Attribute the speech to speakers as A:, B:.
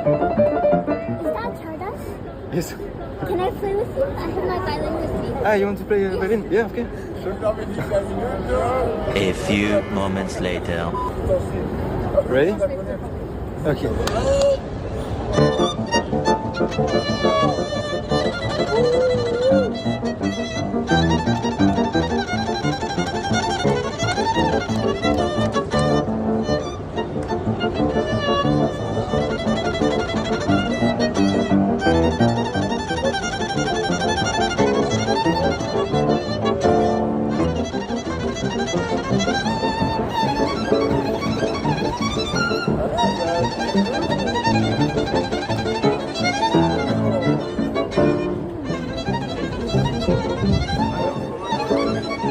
A: that Chardas?
B: Yes.
A: Can I play with you? I have my violin with me.
B: Ah, you want to play violin? Yeah, okay.
C: A few moments later.
B: Ready? Okay.